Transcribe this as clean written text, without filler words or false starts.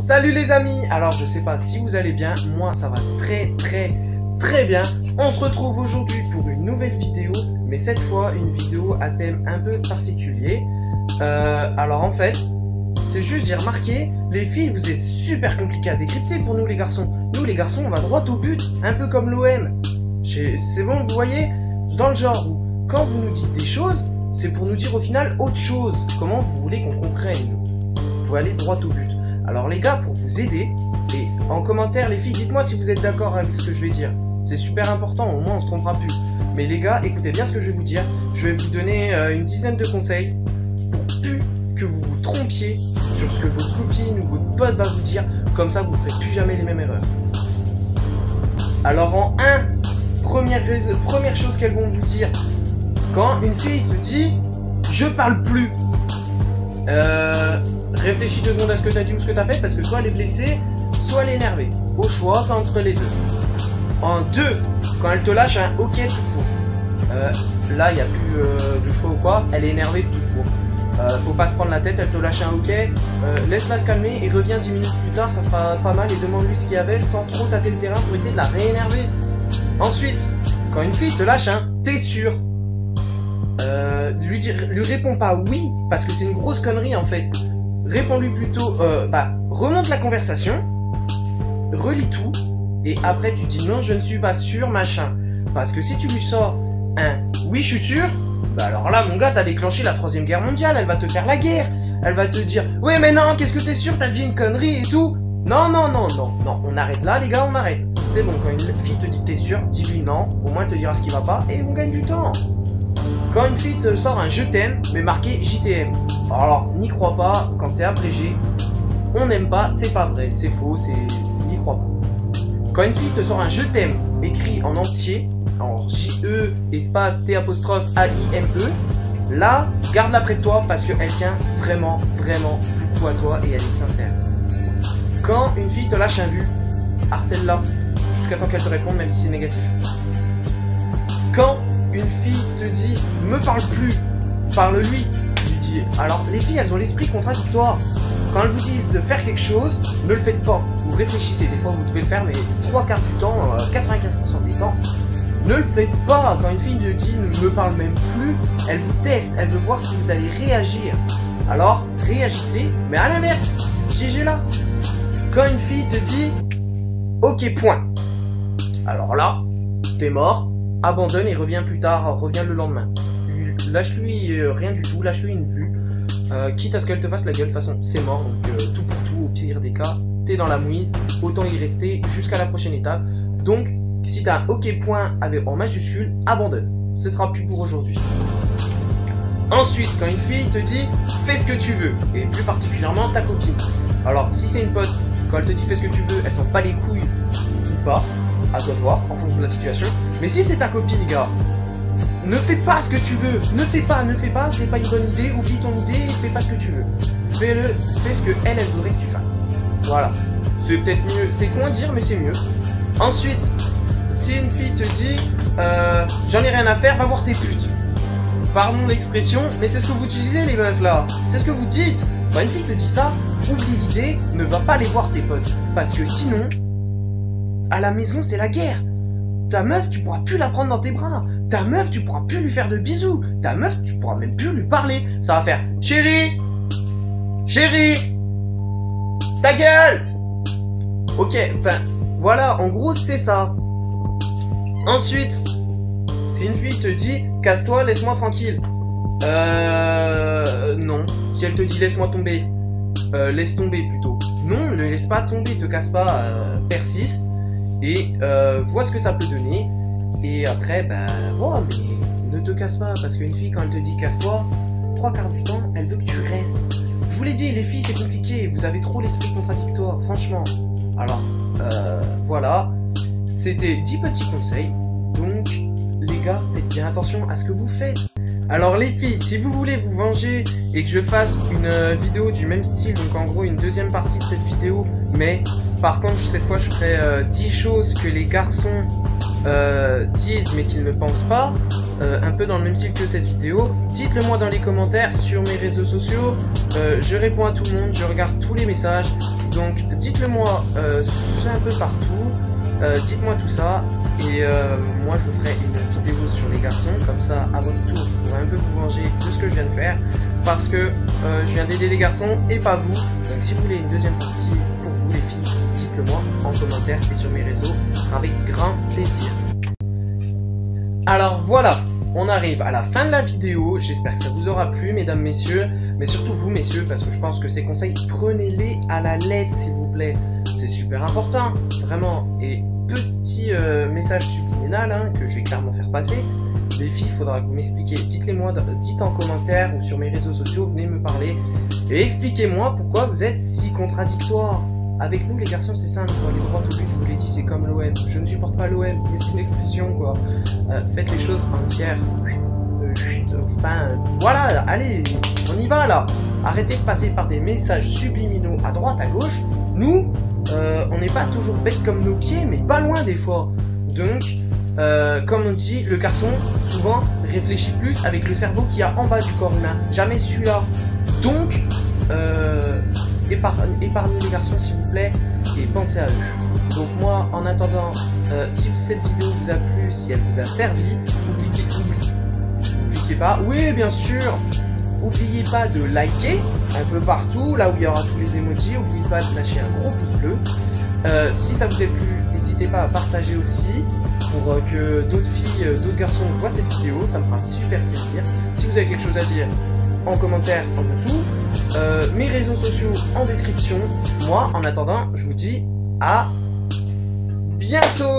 Salut les amis. Alors je sais pas si vous allez bien, moi ça va très bien. On se retrouve aujourd'hui pour une nouvelle vidéo, mais cette fois une vidéo à thème un peu particulier. Alors en fait, c'est juste, j'ai remarqué, les filles vous êtes super compliquées à décrypter pour nous les garçons. Nous les garçons on va droit au but, un peu comme l'OM. C'est bon, vous voyez, dans le genre où quand vous nous dites des choses, c'est pour nous dire au final autre chose. Comment vous voulez qu'on comprenne nous? Faut aller droit au but. Alors les gars, pour vous aider, et en commentaire les filles, dites-moi si vous êtes d'accord avec ce que je vais dire. C'est super important, au moins on se trompera plus. Mais les gars, écoutez bien ce que je vais vous dire. Je vais vous donner une dizaine de conseils pour plus que vous vous trompiez sur ce que votre copine ou votre pote va vous dire. Comme ça, vous ne ferez plus jamais les mêmes erreurs. Alors en 1, première chose qu'elles vont vous dire, quand une fille te dit « je parle plus », réfléchis 2 secondes à ce que tu as dit ou ce que tu as fait, parce que soit elle est blessée, soit elle est énervée. Au choix, c'est entre les deux. En 2, quand elle te lâche un ok tout court. Là, il n'y a plus de choix ou quoi, elle est énervée tout court. Faut pas se prendre la tête, elle te lâche un ok, laisse-la se calmer et reviens 10 minutes plus tard, ça sera pas mal, et demande-lui ce qu'il y avait sans trop tâter le terrain pour éviter de la réénerver. Ensuite, quand une fille te lâche un t'es sûr, lui réponds pas oui, parce que c'est une grosse connerie en fait. Réponds-lui plutôt, remonte la conversation, relis tout, et après tu dis non, je ne suis pas sûr, machin. Parce que si tu lui sors un oui, je suis sûr, bah alors là, mon gars, t'as déclenché la 3e guerre mondiale, elle va te faire la guerre. Elle va te dire, oui, mais non, qu'est-ce que t'es sûr, t'as dit une connerie et tout. Non, on arrête là, les gars, on arrête. C'est bon, quand une fille te dit t'es sûr, dis-lui non, au moins elle te dira ce qui va pas, et on gagne du temps. Quand une fille te sort un je t'aime, mais marqué JTM. Alors, n'y crois pas, quand c'est abrégé, on n'aime pas, c'est pas vrai, c'est faux, n'y crois pas. Quand une fille te sort un je t'aime, écrit en entier, en J-E, espace, T', A-I-M-E, là, garde-la près de toi parce qu'elle tient vraiment beaucoup à toi et elle est sincère. Quand une fille te lâche un vu, harcèle-la, jusqu'à temps qu'elle te réponde, même si c'est négatif. Quand une fille te dit « me parle plus », parle-lui. Tu dis, alors les filles elles ont l'esprit contradictoire. Quand elles vous disent de faire quelque chose, ne le faites pas. Vous réfléchissez, des fois vous devez le faire, mais 3/4 du temps, 95% des temps, ne le faites pas. Quand une fille te dit « ne me parle même plus », elle vous teste, elle veut voir si vous allez réagir. Alors réagissez, mais à l'inverse, GG là. Quand une fille te dit « ok point », alors là, t'es mort. Abandonne et reviens plus tard, reviens le lendemain. Lâche-lui rien du tout, lâche-lui une vue. Quitte à ce qu'elle te fasse la gueule, de toute façon c'est mort, donc tout pour tout, au pire des cas, t'es dans la mouise, autant y rester jusqu'à la prochaine étape. Donc, si t'as un ok point en majuscule, abandonne. Ce sera plus pour aujourd'hui. Ensuite, quand une fille te dit fais ce que tu veux, et plus particulièrement ta copine. Alors, si c'est une pote, quand elle te dit fais ce que tu veux, elle sent pas les couilles ou pas, à toi de voir, en fonction de la situation. Mais si c'est ta copine, gars, ne fais pas ce que tu veux. Ne fais pas, c'est pas une bonne idée. Oublie ton idée et fais pas ce que tu veux. Fais ce que elle voudrait que tu fasses. Voilà. C'est peut-être mieux. C'est con à dire, mais c'est mieux. Ensuite, si une fille te dit j'en ai rien à faire, va voir tes putes. Pardon l'expression, mais c'est ce que vous utilisez, les meufs là. C'est ce que vous dites. Quand une fille te dit ça, oublie l'idée, ne va pas les voir tes potes. Parce que sinon, à la maison, c'est la guerre. Ta meuf, tu pourras plus la prendre dans tes bras. Ta meuf, tu pourras plus lui faire de bisous. Ta meuf, tu pourras même plus lui parler. Ça va faire chérie, chérie, ta gueule. Ok, enfin, voilà, en gros, c'est ça. Ensuite, si une fille te dit casse-toi, laisse-moi tranquille. Non. Si elle te dit laisse-moi tomber, laisse tomber plutôt. Non, ne laisse pas tomber, te casse pas, persiste. Et vois ce que ça peut donner. Et après, voilà, mais ne te casse pas. Parce qu'une fille, quand elle te dit casse-toi, 3/4 du temps, elle veut que tu restes. Je vous l'ai dit, les filles, c'est compliqué. Vous avez trop l'esprit contradictoire, franchement. Alors, voilà. C'était 10 petits conseils. Donc, les gars, faites bien attention à ce que vous faites. Alors les filles, si vous voulez vous venger et que je fasse une vidéo du même style, donc en gros une deuxième partie de cette vidéo, mais par contre cette fois je ferai 10 choses que les garçons disent mais qu'ils ne pensent pas, un peu dans le même style que cette vidéo, dites-le moi dans les commentaires sur mes réseaux sociaux, je réponds à tout le monde, je regarde tous les messages, Donc dites-le moi un peu partout, dites-moi tout ça, et moi je vous ferai une vidéo sur les garçons, comme ça à votre tour vous pourrez un peu vous venger de ce que je viens de faire, parce que je viens d'aider les garçons et pas vous. Donc si vous voulez une deuxième partie pour vous les filles, dites-le moi en commentaire et sur mes réseaux, ce sera avec grand plaisir. Alors voilà, on arrive à la fin de la vidéo, j'espère que ça vous aura plu mesdames, messieurs, mais surtout vous messieurs, parce que je pense que ces conseils, prenez-les à la lettre s'il vous plaît, c'est super important, vraiment. Et petit message subliminal hein, que je vais clairement faire passer, les filles, il faudra que vous m'expliquiez, dites-les moi, dites en commentaire ou sur mes réseaux sociaux, venez me parler, et expliquez-moi pourquoi vous êtes si contradictoires. Avec nous les garçons c'est simple, il faut aller droit au but, je vous l'ai dit, c'est comme l'OM, je ne supporte pas l'OM, mais c'est une expression quoi, faites les choses entières, enfin, voilà, allez, on y va là, arrêtez de passer par des messages subliminaux à droite, à gauche, nous, on n'est pas toujours bêtes comme nos pieds, mais pas loin des fois, donc, comme on dit, le garçon, souvent, réfléchit plus avec le cerveau qu'il y a en bas du corps humain, jamais celui-là, donc, épargnez les garçons s'il vous plaît et pensez à eux. Donc moi en attendant, si cette vidéo vous a plu, si elle vous a servi, n'oubliez pas, oui bien sûr, n'oubliez pas de liker un peu partout, là où il y aura tous les emojis, n'oubliez pas de lâcher un gros pouce bleu. Si ça vous a plu, n'hésitez pas à partager aussi pour que d'autres filles, d'autres garçons voient cette vidéo, ça me fera super plaisir. Si vous avez quelque chose à dire, en commentaire en dessous, mes réseaux sociaux en description. Moi, en attendant, je vous dis à bientôt.